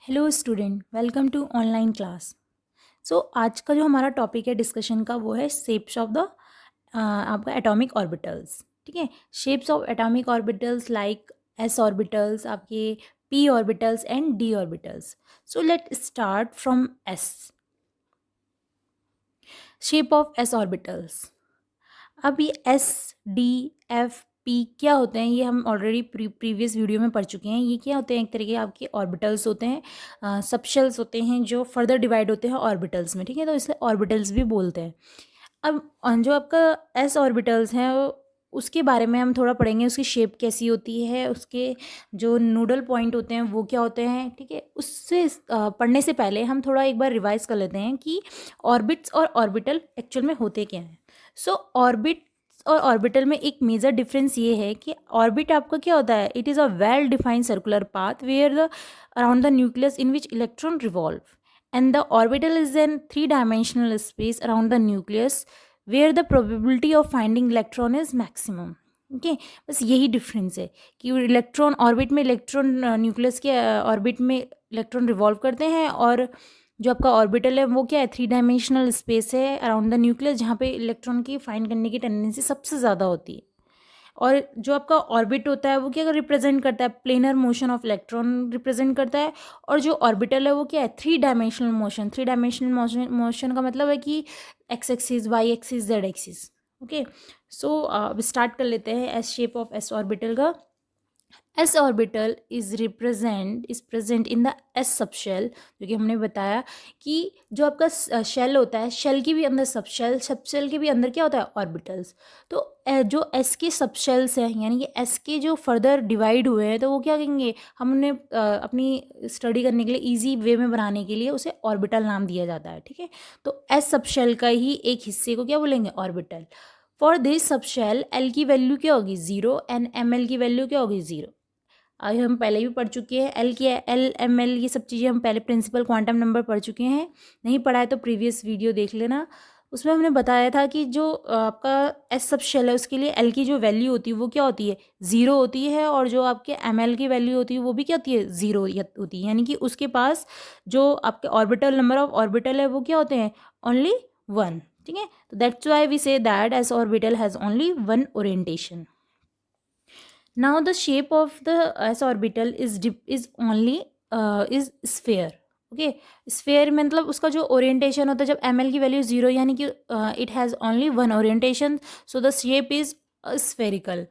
Hello student, welcome to online class. आज का जो हमारा टॉपिक है डिस्कशन का वो है शेप्स ऑफ द आपका एटॉमिक ऑर्बिटल्स। ठीक है, shapes of atomic orbitals like S orbitals, आपके P orbitals and D orbitals. So let start from S. Shape of S orbitals. अब ये एस, डी, एफ, पी क्या होते हैं ये हम ऑलरेडी प्रीवियस वीडियो में पढ़ चुके हैं। ये क्या होते हैं, एक तरीके के आपके ऑर्बिटल्स होते हैं, सबशेल्स होते हैं जो फर्दर डिवाइड होते हैं ऑर्बिटल्स में। ठीक है, तो इसलिए ऑर्बिटल्स भी बोलते हैं। अब जो आपका एस ऑर्बिटल्स हैं उसके बारे में हम थोड़ा पढ़ेंगे, उसकी शेप कैसी होती है, उसके जो नोडल पॉइंट होते हैं वो क्या होते हैं। ठीक है, उससे पढ़ने से पहले हम थोड़ा एक बार रिवाइज कर लेते हैं कि ऑर्बिट्स और ऑर्बिटल एक्चुअल में होते क्या हैं। ऑर्बिट और ऑर्बिटल में एक मेजर डिफरेंस ये है कि ऑर्बिट आपका क्या होता है, it is a well defined circular path where the around the nucleus in which electron revolve, and the orbital is in three-dimensional space around the nucleus where the probability of finding electron is maximum. Okay, बस यही difference है कि electron orbit में, electron nucleus के orbit में electron revolve करते हैं, और जो आपका ऑर्बिटल है वो क्या है, थ्री डायमेंशनल स्पेस है अराउंड द न्यूक्लियस जहाँ पे इलेक्ट्रॉन की फाइंड करने की टेंडेंसी सबसे ज़्यादा होती है। और जो आपका ऑर्बिट होता है वो क्या रिप्रेजेंट करता है, planar motion of electron represent करता है। और जो ऑर्बिटल है वो क्या है, three dimensional motion. Three dimensional motion का मतलब है कि X axis, Y axis, Z axis. Okay, अब स्टार्ट कर लेते हैं S shape of S orbital का। S orbital is present in the S subshell, जो कि हमने बताया कि जो आपका शेल होता है, शेल के भी अंदर सबशेल, सबशेल के भी अंदर क्या होता है, ऑर्बिटल्स। तो जो एस के सबशेल्स हैं, यानी कि एस के जो फर्दर डिवाइड हुए हैं, तो वो क्या कहेंगे, हम उन्हें अपनी स्टडी करने के लिए ईजी वे में बनाने के लिए उसे ऑर्बिटल नाम दिया जाता है। ठीक है, तो एस सबशेल का ही एक हिस्से को क्या बोलेंगे, orbital. For this subshell L की वैल्यू क्या होगी, जीरो, एंड एम एल की वैल्यू क्या होगी, जीरो। आज हम पहले भी पढ़ चुके हैं, एल क्या है, एल एम एल ये सब चीज़ें हम पहले प्रिंसिपल क्वांटम नंबर पढ़ चुके हैं। नहीं पढ़ा है तो प्रीवियस वीडियो देख लेना, उसमें हमने बताया था कि जो आपका एस सब शेल है उसके लिए एल की जो वैल्यू होती है वो क्या होती है, ज़ीरो होती है, और जो आपके एम एल की वैल्यू होती है वो भी क्या होती है, ज़ीरो होती है। यानी कि उसके पास जो आपके ऑर्बिटल, नंबर ऑफ ऑर्बिटल है वो क्या होते हैं, ओनली वन। ठीक है, तो that's why we say that s orbital has only one orientation. Now the shape of the s orbital is only is sphere. Okay, sphere में मतलब उसका जो ओरिएंटेशन होता है, जब एम एल की वैल्यू जीरो, यानी कि it has only one orientation, so the shape is spherical.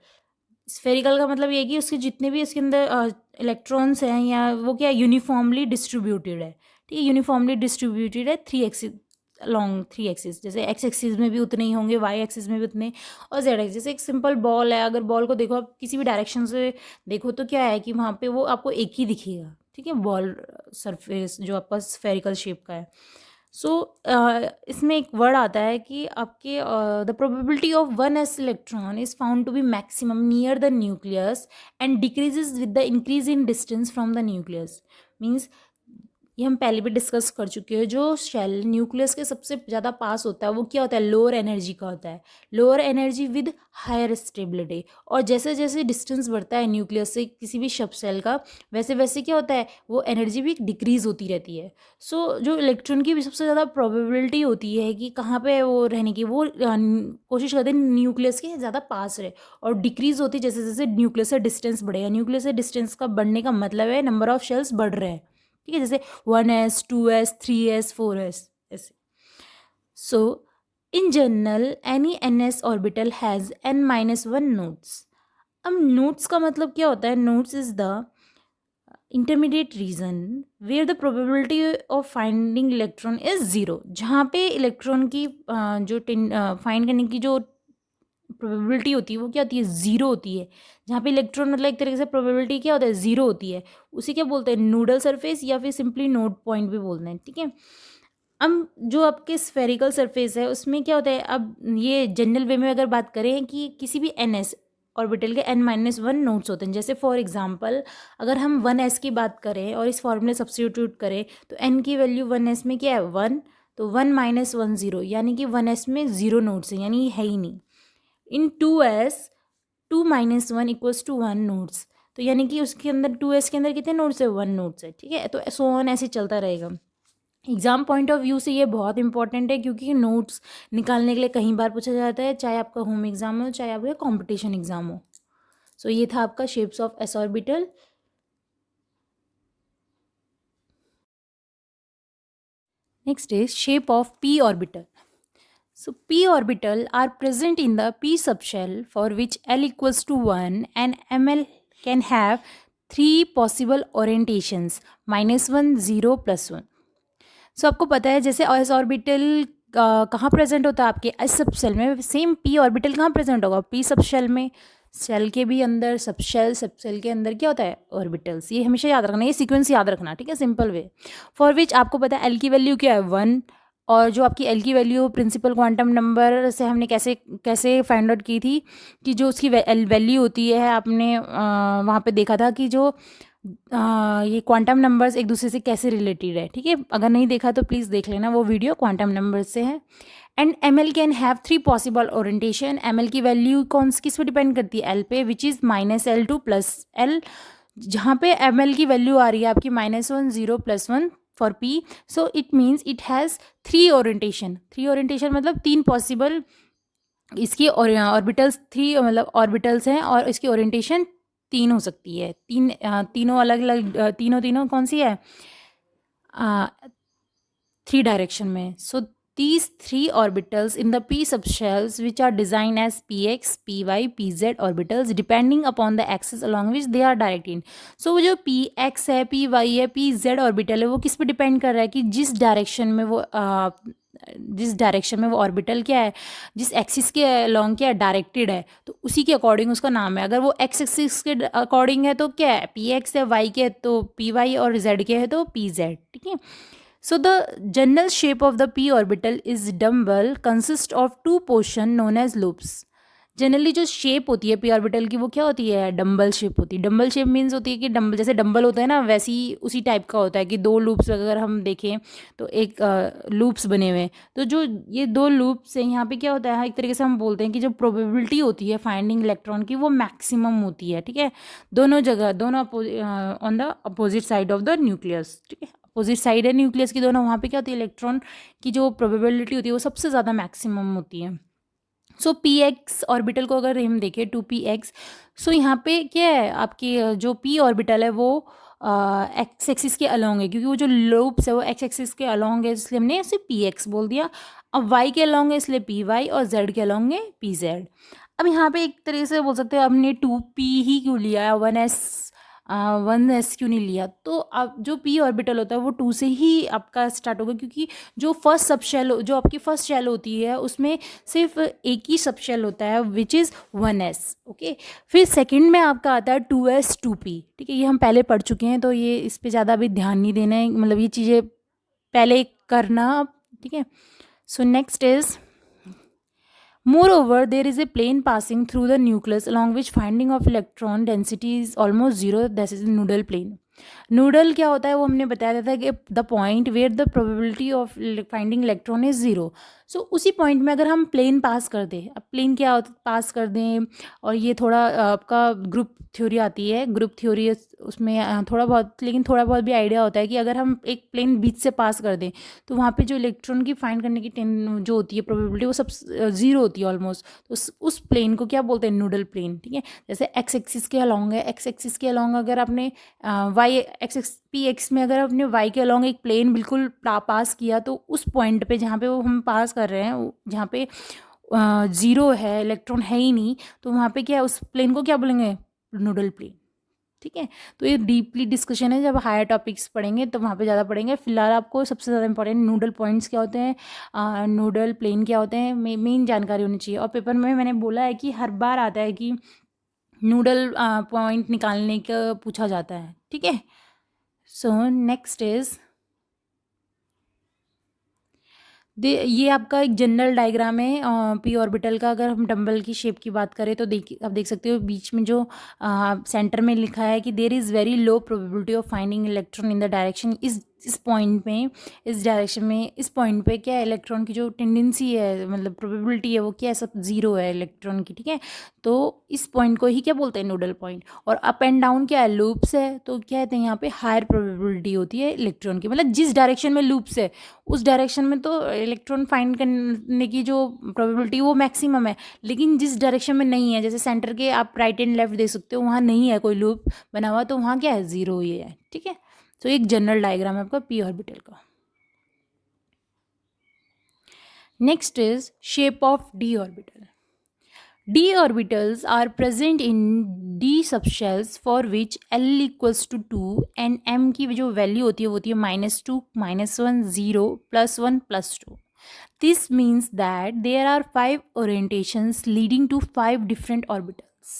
Spherical का मतलब ये है कि उसके जितने भी इसके अंदर इलेक्ट्रॉन्स हैं या वो क्या यूनिफॉर्मली डिस्ट्रीब्यूटेड है। ठीक है, यूनिफॉर्मली डिस्ट्रीब्यूटेड है three axis, long three axis, जैसे एक्स एक्सिस में भी उतने ही होंगे, वाई एक्सिस में भी उतने, और जेड एक्सिस। जैसे एक सिंपल बॉल है, अगर बॉल को देखो आप किसी भी डायरेक्शन से देखो तो क्या है कि वहाँ पे वो आपको एक ही दिखेगा। ठीक है, बॉल सरफेस जो आपका स्फेरिकल शेप का है। इसमें एक वर्ड आता है कि आपके the probability of one s electron is found to be maximum near the nucleus and decreases with the increase in distance from the nucleus. Means ये हम पहले भी डिस्कस कर चुके हैं, जो शेल न्यूक्लियस के सबसे ज़्यादा पास होता है वो क्या होता है, लोअर एनर्जी का होता है, lower energy with higher stability. और जैसे जैसे डिस्टेंस बढ़ता है न्यूक्लियस से किसी भी सब सेल का, वैसे वैसे क्या होता है, वो एनर्जी भी डिक्रीज होती रहती है। जो इलेक्ट्रॉन की भी सबसे ज़्यादा प्रोबेबिलिटी होती है कि कहाँ पे वो रहने की, वो कोशिश करते हैं न्यूक्लियस के ज़्यादा पास रहे, और डिक्रीज होती है जैसे जैसे न्यूक्लियस से डिस्टेंस बढ़ेगा। न्यूक्लियस से डिस्टेंस का बढ़ने का मतलब है नंबर ऑफ शेल्स बढ़ रहे हैं। ठीक है, जैसे 1s 2s 3s 4s ऐसे। So in general any ns orbital has n-1 nodes. अब नोड्स का मतलब क्या होता है, nodes is the intermediate region where the probability of finding electron is zero, जहाँ पे इलेक्ट्रॉन की जो फाइंड करने की जो प्रोबेबिलिटी होती है वो क्या होती है, ज़ीरो होती है। जहाँ पे इलेक्ट्रॉन मतलब एक तरीके से प्रोबेबिलिटी क्या होता है, ज़ीरो होती है, उसे क्या बोलते हैं, नोडल सरफेस, या फिर सिंपली नोड पॉइंट भी बोलते हैं। ठीक है, अब जो आपके स्फेरिकल सरफेस है उसमें क्या होता है, अब ये जनरल वे में अगर बात करें कि किसी भी एन एस ऑर्बिटल के n-1 नोड्स होते हैं। जैसे फॉर एग्जांपल अगर हम 1s की बात करें और इस फॉर्मूले सब्स्टिट्यूट करें तो n की वैल्यू 1s में क्या है, 1, तो 1-1 0, यानी कि 1s में ज़ीरो नोड्स हैं, यानी है ही नहीं। इन 2s 2-1 इक्वल्स टू 1 नोड्स, तो यानी कि उसके अंदर 2s के अंदर कितने नोड्स है, 1 नोड्स है, ठीक है। तो सो ऑन ऐसे चलता रहेगा। एग्जाम पॉइंट ऑफ व्यू से ये बहुत इंपॉर्टेंट है, क्योंकि नोट्स निकालने के लिए कई बार पूछा जाता है, चाहे आपका होम एग्जाम हो चाहे आपका कॉम्पिटिशन एग्जाम हो। सो ये था आपका shapes of S orbital. Next is shape of p orbital. So p orbital are present in the p subshell for which L equals to 1 and ML can have 3 possible orientations -1, 0, +1. सो आपको पता है जैसे S orbital कहाँ present होता है आपके S सब shell में, सेम पी ऑर्बिटल कहाँ प्रेजेंट होगा, पी सब शेल में। शेल के भी अंदर सब शेल के अंदर क्या होता है, ऑर्बिटल्स। ये हमेशा याद रखना, ये सीक्वेंस याद रखना, ठीक है, सिंपल वे। फॉर विच आपको पता है एल की वैल्यू क्या है, 1। और जो आपकी एल की वैल्यू प्रिंसिपल क्वांटम नंबर से हमने कैसे कैसे फाइंड आउट की थी, कि जो उसकी वैल्यू होती है, आपने वहाँ पे देखा था कि जो ये क्वांटम नंबर्स एक दूसरे से कैसे रिलेटेड है, ठीक है। अगर नहीं देखा तो प्लीज़ देख लेना, वो वीडियो क्वांटम नंबर्स से है। And m l can have 3 possible orientation. M l की वैल्यू किस पे डिपेंड करती है, एल पे, विच इज़ -L2 + L। जहाँ पे एम एल की वैल्यू आ रही है आपकी -1, 0, +1 for P. So it means it has 3 orientation. 3 orientation मतलब 3 पॉसिबल इसकी ऑर्बिटल्स, 3 मतलब ऑर्बिटल्स हैं, और इसकी ओरिएंटेशन 3 हो सकती है। तीनों अलग अलग, तीनों कौन सी है, 3 डायरेक्शन में। सो these 3 orbitals in the p subshells which are designed as px, py, pz orbitals depending upon the axis along which they are directed. So वो जो px है, py है, pz ऑर्बिटल है, वो किस पे डिपेंड कर रहा है, कि जिस डायरेक्शन में वो ऑर्बिटल क्या है, जिस एक्सिस के अलॉन्ग क्या है, डायरेक्टेड है, तो उसी के अकॉर्डिंग उसका नाम है। अगर वो एक्स एक्सिस के अकॉर्डिंग है तो क्या है, पी एक्स है, वाई के है तो पी वाई, और जेड के है तो पी जेड, ठीक है। So the general shape of the p orbital is dumbbell consist of 2 portion known as loops. Generally जो शेप होती है पी ऑर्बिटल की वो क्या होती है, डम्बल शेप होती है। डम्बल शेप मीन्स होती है कि डम्बल जैसे डम्बल होता है ना, वैसी उसी टाइप का होता है कि 2 लूप्स अगर हम देखें तो एक लूप्स बने हुए हैं। तो जो ये 2 लूप्स हैं, यहाँ पे क्या होता है, एक तरीके से हम बोलते हैं कि जो प्रोबेबिलिटी होती है फाइंडिंग इलेक्ट्रॉन की वो मैक्सिमम होती है, ठीक है। दोनों जगह, दोनों on the opposite side of the nucleus, ठीक है। अपोजिट साइड है न्यूक्लियस की दोनों, वहाँ पे क्या होती है, इलेक्ट्रॉन की जो प्रोबेबिलिटी होती है वो सबसे ज़्यादा मैक्सिमम होती है। सो पी एक्स ऑर्बिटल को अगर हम देखें 2px, सो यहाँ पे क्या है, आपकी जो पी ऑर्बिटल है वो एक्स एक्सिस के अलोंग है, क्योंकि वो जो लूप्स है वो एक्स एक्सिस के अलोंग है, इसलिए हमने इसे पी एक्स बोल दिया। अब वाई के अलोंग है इसलिए पी वाई, और जेड के अलोंग है पी जेड। अब यहाँ पे एक तरीके से बोल सकते हैं हमने 2p ही क्यों लिया है, 1s क्यों नहीं लिया। तो अब जो p ऑर्बिटल होता है वो 2 से ही आपका स्टार्ट होगा, क्योंकि जो फर्स्ट सब शेल, जो आपकी फर्स्ट शेल होती है उसमें सिर्फ एक ही सब शेल होता है विच इज़ 1s, ओके। फिर सेकंड में आपका आता है 2s 2p, ठीक है। ये हम पहले पढ़ चुके हैं, तो ये इस पे ज़्यादा अभी ध्यान नहीं देना है, मतलब ये चीज़ें पहले करना, ठीक है। So next is moreover, there is a plane passing through the nucleus along which finding of electron density is almost zero. That is the nodal plane. Nodal क्या होता है वो हमने बताया था कि the point where the probability of finding electron is zero. So उसी point में अगर हम प्लेन पास कर दें, अब प्लेन क्या होता पास कर दें, और ये थोड़ा आपका ग्रुप थ्योरी आती है, ग्रुप थ्योरी उसमें थोड़ा बहुत, लेकिन थोड़ा बहुत भी आइडिया होता है कि अगर हम एक प्लेन बीच से पास कर दें तो वहाँ पे जो इलेक्ट्रॉन की फाइंड करने की जो होती है प्रोबेबिलिटी वो सब ज़ीरो होती है ऑलमोस्ट। तो उस प्लेन को क्या बोलते हैं, नूडल प्लेन, ठीक है। जैसे एक्स एक्सिस के अलॉन्ग है, एक्स एक्सिस के अलॉन्ग अगर आपने वाई एक्स पी एक्स में अगर आपने वाई के अलॉन्ग एक प्लेन बिल्कुल पास किया, तो उस पॉइंट पे जहाँ पे वो हम पास कर रहे हैं, जहाँ पे ज़ीरो है, इलेक्ट्रॉन है ही नहीं, तो वहाँ पे क्या, उस प्लेन को क्या बोलेंगे, नूडल प्लेन, ठीक है। तो ये डीपली डिस्कशन है, जब हायर टॉपिक्स पढ़ेंगे तो वहाँ पे ज़्यादा पढ़ेंगे। फिलहाल आपको सबसे ज़्यादा इंपॉर्टेंट नूडल पॉइंट्स क्या होते हैं, नूडल प्लेन क्या होते हैं, मेन जानकारी होनी चाहिए। और पेपर में मैंने बोला है कि हर बार आता है कि नूडल पॉइंट निकालने का पूछा जाता है, ठीक है। सो नेक्स्ट इज ये आपका एक जनरल डायग्राम है पी ऑर्बिटल का। अगर हम डंबल की शेप की बात करें तो आप देख सकते हो बीच में जो सेंटर में लिखा है कि there is very low probability of finding electron in the direction is इस पॉइंट में, इस डायरेक्शन में, इस पॉइंट पे क्या है, इलेक्ट्रॉन की जो टेंडेंसी है, मतलब प्रोबेबिलिटी है, वो क्या है, सब जीरो है इलेक्ट्रॉन की, ठीक है। तो इस पॉइंट को ही क्या बोलते हैं, नोडल पॉइंट। और अप एंड डाउन क्या है, लूप्स है, तो क्या कहते हैं यहाँ पे हायर प्रोबेबिलिटी होती है इलेक्ट्रॉन की, मतलब जिस डायरेक्शन में लूप्स है उस डायरेक्शन में तो इलेक्ट्रॉन फाइंड करने की जो प्रोबेबिलिटी वो मैक्सिमम है। लेकिन जिस डायरेक्शन में नहीं है, जैसे सेंटर के आप राइट एंड लेफ्ट देख सकते हो, वहाँ नहीं है कोई लूप बना हुआ, तो वहाँ क्या है, जीरो ही है, ठीक है। तो एक जनरल डायग्राम है आपका पी ऑर्बिटल का। Next is shape of D orbital. d orbitals are present in d subshells for which l equals to 2 and m की जो वैल्यू होती है वो होती है -2, -1, 0, +1, +2. This means that there are 5 orientations leading to 5 different orbitals.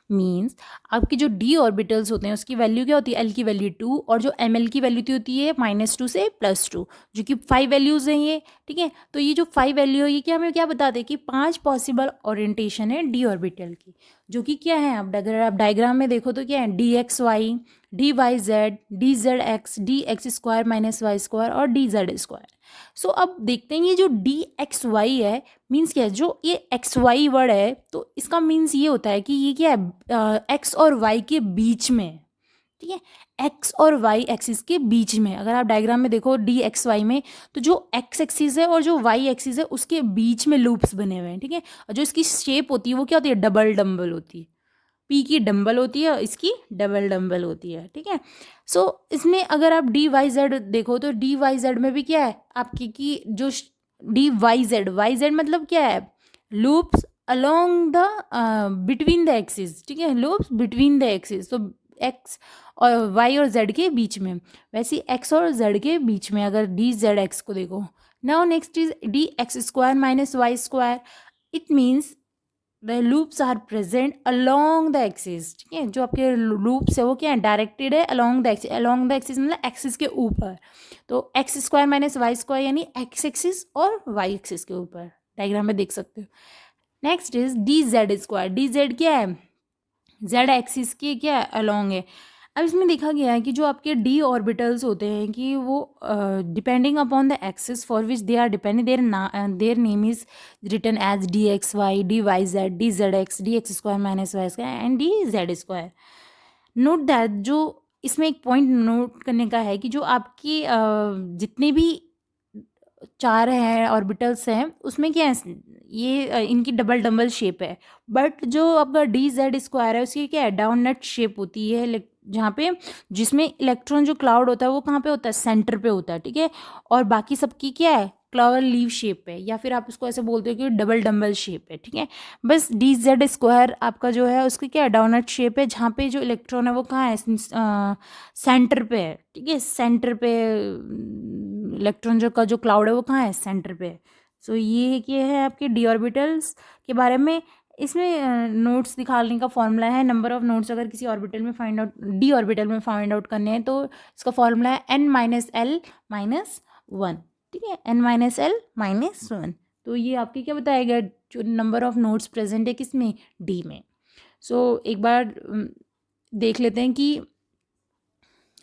Means आपके जो D orbitals होते हैं उसकी वैल्यू क्या होती है, एल की वैल्यू 2, और जो एम एल की वैल्यू होती है -2 से +2, जो कि 5 वैल्यूज़ हैं ये, ठीक है। तो ये जो 5 वैल्यू है ये क्या हमें क्या बताते हैं कि 5 पॉसिबल ओरिएंटेशन है डी ऑर्बिटल की, जो कि क्या है, अगर आप डायग्राम में देखो तो क्या है, d x y, d y z, d z x, d x square minus y square और डी जेड स्क्वायर। सो अब देखते हैं ये जो डी एक्स वाई है मीन्स क्या है, जो ये एक्स वाई वर्ड है तो इसका मीन्स ये होता है कि ये क्या है, एक्स और वाई के बीच में, ठीक है, एक्स और वाई एक्सिस के बीच में। अगर आप डायग्राम में देखो डी एक्स वाई में, तो जो एक्स एक्सिस है और जो वाई एक्सिस है उसके बीच में लूप्स बने हुए हैं, ठीक है। और जो इसकी शेप होती है वो क्या होती है, डबल डम्बल होती है। पी की डम्बल होती है, इसकी डबल डम्बल होती है, ठीक है। सो इसमें अगर आप डी वाई जेड देखो तो डी वाई जेड में भी क्या है आपकी की जो डी वाई जेड मतलब क्या है, loops along the between the axis, ठीक है, लूप्स बिटवीन द एक्सिस। तो एक्स और वाई और जेड के बीच में, वैसे एक्स और जेड के बीच में अगर डी जेड एक्स को देखो। Now next is d x square minus y square. It means the loops are present along the axis, ठीक है। जो आपके लूप्स है वो क्या है, डायरेक्टेड है along the axis. Along the axis मतलब एक्सिस के ऊपर। तो x square minus y square यानी एक्स एक्सिस और वाई एक्सिस के ऊपर, डायग्राम में देख सकते हो। Next is d z square. D z क्या है, जेड एक्सिस के क्या है, अलोंग है। अब इसमें देखा गया है कि जो आपके डी ऑर्बिटल्स होते हैं कि वो depending upon the axis for which they are depending, their name is written as d x y, d y z, d z x, d x square minus y square and d z square. Note that, जो इसमें एक point note करने का है कि जो आपकी जितने भी चार हैं ऑर्बिटल्स हैं उसमें क्या है, ये इनकी डबल डबल शेप है। बट जो आपका डी जेड स्क्वायर है उसकी क्या है, डाउन नट शेप होती है, जहाँ पे जिसमें इलेक्ट्रॉन जो क्लाउड होता है वो कहाँ पे होता है, सेंटर पे होता है, ठीक है। और बाकी सबकी क्या है, क्लावर लीव शेप है, या फिर आप इसको ऐसे बोलते हो कि डबल डम्बल शेप है, ठीक है। बस डी जेड स्क्वायर आपका जो है उसकी क्या है, डाउनट शेप है, जहाँ पे जो इलेक्ट्रॉन है वो कहाँ है, सेंटर पे है, ठीक है। सेंटर पे इलेक्ट्रॉन जो का जो क्लाउड है वो कहाँ है, सेंटर पे है। सो ये है आपके डी ऑर्बिटल्स के बारे में। इसमें नोट्स दिखाने का फॉर्मूला है, नंबर ऑफ नोट्स अगर किसी ऑर्बिटल में फाइंड आउट, डी ऑर्बिटल में फाइंड आउट करने हैं तो इसका फॉर्मूला है n माइनस एल माइनस 1, ठीक है, n माइनस एल माइनस 1। तो ये आपके क्या बताएगा, जो नंबर ऑफ नोट्स प्रेजेंट है किसमें, डी में। सो एक बार देख लेते हैं कि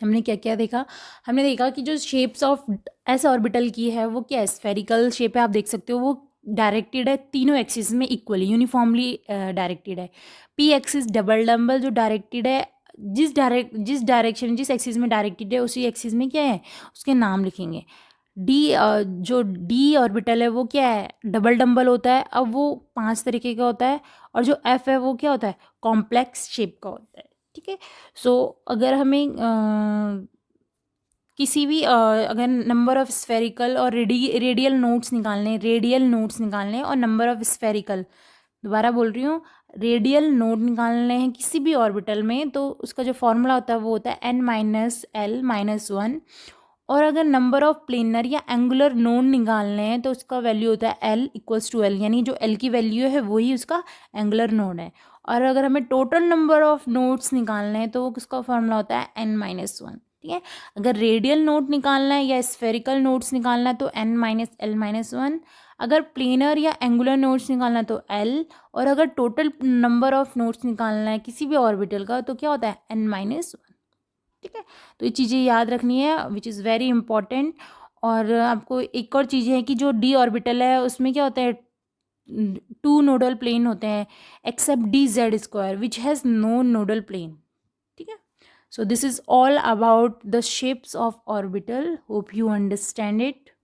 हमने क्या क्या देखा। हमने देखा कि जो शेप्स ऑफ एस ऑर्बिटल की है वो क्या है, स्फेरिकल शेप है, आप देख सकते हो वो डायरेक्टेड है तीनों एक्सिस में इक्वली, यूनिफॉर्मली डायरेक्टेड है। पी एक्सिस डबल डम्बल जो डायरेक्टेड है, जिस डायरेक्शन जिस एक्सिस में डायरेक्टेड है उसी एक्सिस में क्या है उसके नाम लिखेंगे। डी जो डी ऑर्बिटल है वो क्या है, डबल डम्बल होता है। अब वो 5 तरीके का होता है, और जो एफ है वो क्या होता है, कॉम्प्लेक्स शेप का होता है, ठीक है। सो अगर हमें किसी भी अगर नंबर ऑफ स्फेरिकल और रेडियल नोट्स निकालने और नंबर ऑफ स्फेरिकल, दोबारा बोल रही हूँ, रेडियल नोड निकालने हैं किसी भी ऑर्बिटल में तो उसका जो फॉर्मूला होता है वो होता है n माइनस एल माइनस 1। और अगर नंबर ऑफ प्लेनर या एंगुलर नोड निकालने हैं तो उसका वैल्यू होता है l इक्वल्स टू एल, यानी जो l की वैल्यू है वही उसका एंगुलर नोड है। और अगर हमें टोटल नंबर ऑफ नोड्स निकालने हैं तो उसका फॉर्मूला होता है n माइनस 1, ठीक है। अगर रेडियल नोड निकालना है या स्फेरिकल नोड्स निकालना है तो n माइनस एल माइनस 1। अगर प्लेनर या एंगुलर नोड्स निकालना है तो l। और अगर टोटल नंबर ऑफ नोड्स निकालना है किसी भी ऑर्बिटल का तो क्या होता है n माइनस 1, ठीक है, तो ये चीज़ें याद रखनी है विच इज़ वेरी इंपॉर्टेंट। और आपको एक और चीज़ है कि जो डी ऑर्बिटल है उसमें क्या होता है, टू नोडल प्लेन होते हैं except d z square which has no nodal plane. ठीक है, so this is all about the shapes of orbital, hope you understand it.